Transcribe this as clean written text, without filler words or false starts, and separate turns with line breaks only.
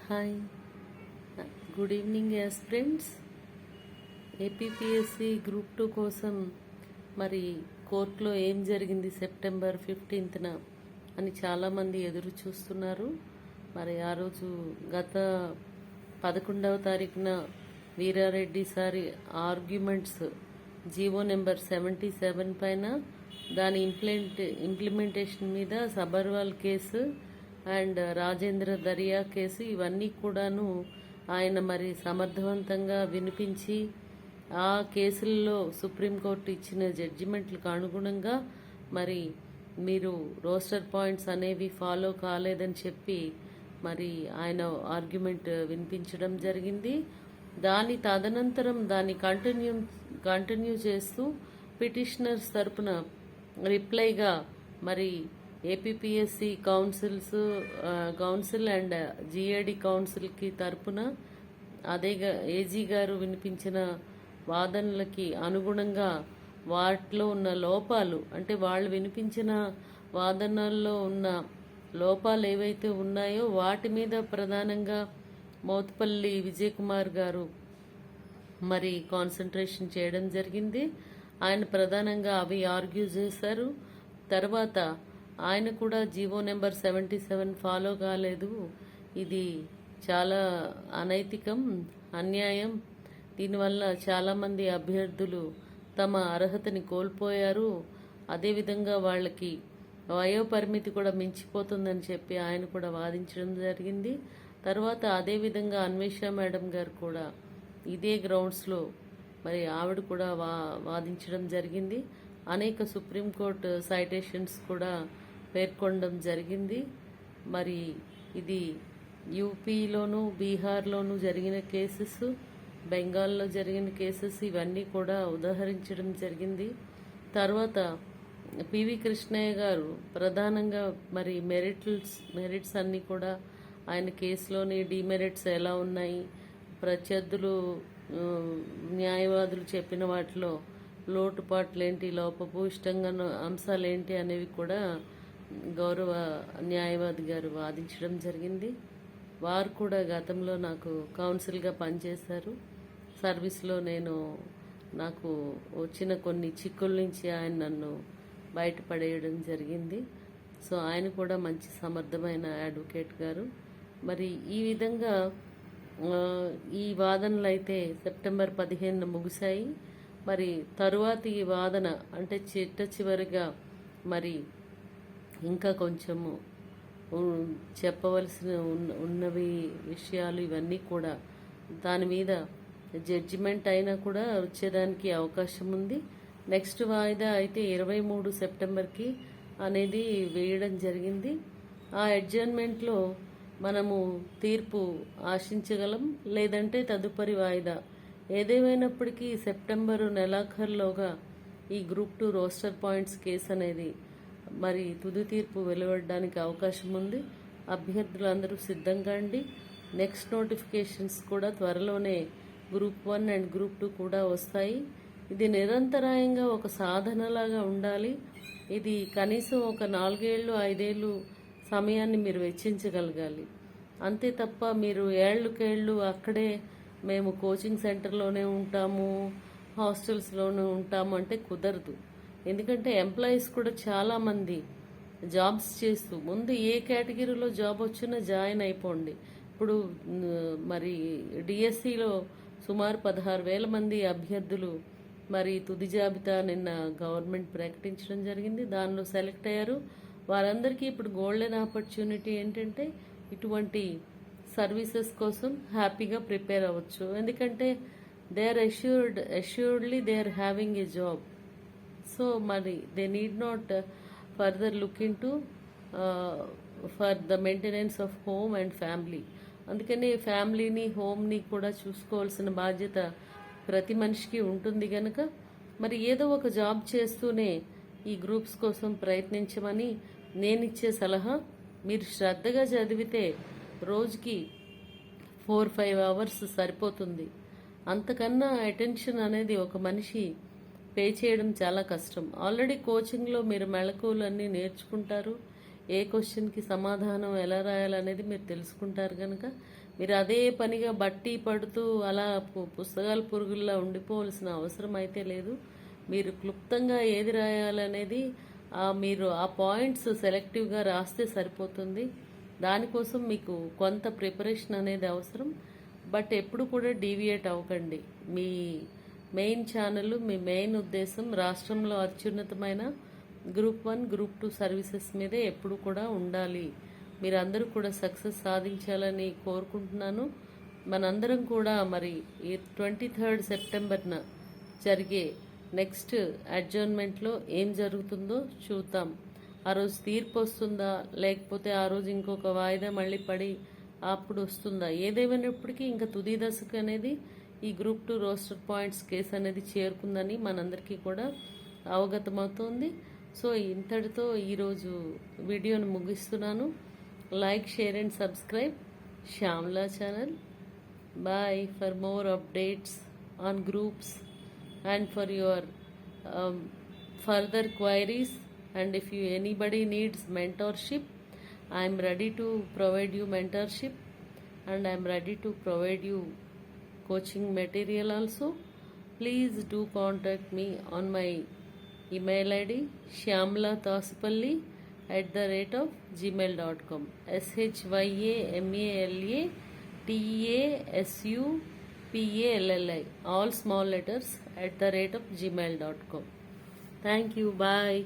Hi, good evening friends. APPSC group 2 కోసం మరి కోర్టులో ఏం జరిగింది సెప్టెంబర్ 15న అని చాలామంది ఎదురు చూస్తున్నారు. మరి ఆ రోజు గత 11వ తారీఖున వీరారెడ్డి సారి ఆర్గ్యుమెంట్స్ జీవో నెంబర్ 77 పైన దాని ఇంప్లిమెంటేషన్ మీద Sabharwal case and Rajendra Darya case ఇవన్నీ కూడాను ఆయన మరి సమర్థవంతంగా వినిపించి ఆ కేసుల్లో సుప్రీంకోర్టు ఇచ్చిన జడ్జిమెంట్లకు అనుగుణంగా మరి మీరు రోస్టర్ పాయింట్స్ అనేవి ఫాలో కాలేదని చెప్పి మరి ఆయన ఆర్గ్యుమెంట్ వినిపించడం జరిగింది. దాని తదనంతరం దాన్ని కంటిన్యూ చేస్తూ పిటిషనర్స్ తరపున రిప్లైగా మరి ఏపీపీఎస్సి కౌన్సిల్ అండ్ జిఏడి కౌన్సిల్కి తరపున ఏజీ గారు వినిపించిన వాదనలకి అనుగుణంగా వాటిలో ఉన్న లోపాలు, అంటే వాళ్ళు వినిపించిన వాదనల్లో ఉన్న లోపాలు ఏవైతే ఉన్నాయో వాటి మీద ప్రధానంగా మోత్పల్లి విజయ్ కుమార్ గారు మరి కాన్సన్ట్రేషన్ చేయడం జరిగింది. ఆయన ప్రధానంగా అవి ఆర్గ్యూ చేశారు. తర్వాత ఆయన కూడా జీవో నెంబర్ 77 ఫాలో కాలేదు, ఇది చాలా అనైతికం, అన్యాయం, దీనివల్ల చాలామంది అభ్యర్థులు తమ అర్హతని కోల్పోయారు, అదేవిధంగా వాళ్ళకి వయోపరిమితి కూడా మించిపోతుందని చెప్పి ఆయన కూడా వాదించడం జరిగింది. తర్వాత అదేవిధంగా అన్వేష మేడం గారు కూడా ఇదే గ్రౌండ్స్లో మరి ఆవిడ కూడా వాదించడం జరిగింది. అనేక సుప్రీంకోర్టు సైటేషన్స్ కూడా పేర్కొనడం జరిగింది. మరి ఇది యూపీలోను బీహార్లోను జరిగిన కేసెస్, బెంగాల్లో జరిగిన కేసెస్ ఇవన్నీ కూడా ఉదాహరించడం జరిగింది. తర్వాత పివి కృష్ణయ్య గారు ప్రధానంగా మరి మెరిట్స్ అన్నీ కూడా ఆయన కేసులోని డిమెరిట్స్ ఎలా ఉన్నాయి, ప్రత్యర్థులు న్యాయవాదులు చెప్పిన వాటిలో లోటుపాట్లేంటి, లోపభూయిష్టంగా అంశాలేంటి అనేవి కూడా గౌరవ న్యాయవాది గారు వాదించడం జరిగింది. వారు కూడా గతంలో నాకు కౌన్సిల్గా పనిచేశారు. సర్వీస్లో నాకు వచ్చిన కొన్ని చిక్కుల నుంచి ఆయన నన్ను బయటపడేయడం జరిగింది. సో ఆయన కూడా మంచి సమర్థమైన అడ్వకేట్ గారు. మరి ఈ విధంగా ఈ వాదనలు అయితే సెప్టెంబర్ 15న ముగిశాయి. మరి తరువాతి ఈ వాదన అంటే చివరిగా మరి ఇంకా కొంచెము చెప్పవలసిన ఉన్నవి విషయాలు ఇవన్నీ కూడా దాని మీద జడ్జిమెంట్ అయినా కూడా వచ్చేదానికి అవకాశం ఉంది. నెక్స్ట్ వాయిదా అయితే 23 సెప్టెంబర్కి అనేది వేయడం జరిగింది. ఆ అడ్జర్న్మెంట్లో మనము తీర్పు ఆశించగలం, లేదంటే తదుపరి వాయిదా. ఏదేమైనప్పటికీ సెప్టెంబరు నెలాఖరులోగా ఈ గ్రూప్ 2 రోస్టర్ పాయింట్స్ కేసు అనేది మరి తుది తీర్పు వెలువడడానికి అవకాశం ఉంది. అభ్యర్థులందరూ సిద్ధంగా అండి. నెక్స్ట్ నోటిఫికేషన్స్ కూడా త్వరలోనే గ్రూప్ 1 అండ్ గ్రూప్ 2 కూడా వస్తాయి. ఇది నిరంతరాయంగా ఒక సాధనలాగా ఉండాలి. ఇది కనీసం ఒక 4 ఏళ్ళు 5 ఏళ్ళు సమయాన్ని మీరు వెచ్చించగలగాలి. అంతే తప్ప మీరు ఏళ్ళకేళ్ళు అక్కడే మేము కోచింగ్ సెంటర్లోనే ఉంటాము, హాస్టల్స్లోనే ఉంటాము అంటే కుదరదు. ఎందుకంటే ఎంప్లాయీస్ కూడా చాలామంది జాబ్స్ చేస్తూ ముందు ఏ కేటగిరీలో జాబ్ వచ్చినా జాయిన్ అయిపోండి. ఇప్పుడు మరి డిఎస్సిలో సుమారు 16,000 మంది అభ్యర్థులు మరి తుది జాబితా నిన్న గవర్నమెంట్ ప్రకటించడం జరిగింది. దానిలో సెలెక్ట్ అయ్యారు. వారందరికీ ఇప్పుడు గోల్డెన్ ఆపర్చునిటీ ఏంటంటే ఇటువంటి సర్వీసెస్ కోసం హ్యాపీగా ప్రిపేర్ అవ్వచ్చు. ఎందుకంటే they are assuredly they are having a job. So మరి they need not further look into for the maintenance of home and family. అందుకని ఫ్యామిలీని హోమ్ని కూడా చూసుకోవాల్సిన బాధ్యత ప్రతి మనిషికి ఉంటుంది కనుక మరి ఏదో ఒక జాబ్ చేస్తూనే ఈ గ్రూప్స్ కోసం ప్రయత్నించమని నేనిచ్చే సలహా. మీరు శ్రద్ధగా చదివితే రోజుకి 4-5 అవర్స్ సరిపోతుంది. అంతకన్నా అటెన్షన్ అనేది ఒక మనిషి పే చేయడం చాలా కష్టం. ఆల్రెడీ కోచింగ్లో మీరు మెళకువలన్నీ నేర్చుకుంటారు. ఏ క్వశ్చన్కి సమాధానం ఎలా రాయాలనేది మీరు తెలుసుకుంటారు కనుక మీరు అదే పనిగా బట్టి పడుతూ అలా పుస్తకాల పురుగుల్లా ఉండిపోవలసిన అవసరం అయితే లేదు. మీరు క్లుప్తంగా ఏది రాయాలనేది మీరు ఆ పాయింట్స్ సెలెక్టివ్గా రాస్తే సరిపోతుంది. దానికోసం మీకు కొంత ప్రిపరేషన్ అనేది అవసరం. బట్ ఎప్పుడు కూడా డీవియేట్ అవ్వకండి. మీ మెయిన్ ఛానల్, మీ మెయిన్ ఉద్దేశం రాష్ట్రంలో అత్యున్నతమైన గ్రూప్ 1, గ్రూప్ 2 సర్వీసెస్ మీదే ఎప్పుడు కూడా ఉండాలి. మీరందరూ కూడా సక్సెస్ సాధించాలని కోరుకుంటున్నాను. మనందరం కూడా మరి ఈ 23rd సెప్టెంబర్న జరిగే నెక్స్ట్ అడ్జర్న్మెంట్లో ఏం జరుగుతుందో చూద్దాం. ఆ రోజు తీర్పు వస్తుందా, లేకపోతే ఆ రోజు ఇంకొక వాయిదా మళ్ళీ పడి అప్పుడు వస్తుందా, ఏదేమైనప్పటికీ ఇంకా తుది దశకు అనేది ఈ గ్రూప్ 2 రోస్టర్ పాయింట్స్ కేసు అనేది చేరుకుందని మనందరికీ కూడా అవగతమవుతోంది. సో ఇంతటితో ఈరోజు వీడియోను ముగిస్తున్నాను. Like, share and subscribe Shyamla channel. Bye for more updates on groups and for your further queries, and if you anybody needs mentorship, I am ready to provide you mentorship, and I am ready to provide you coaching material also. Please do contact me on my email id shyamalatasupalli@gmail.com shyamalatasupalli, all small letters, @gmail.com. Thank you. Bye.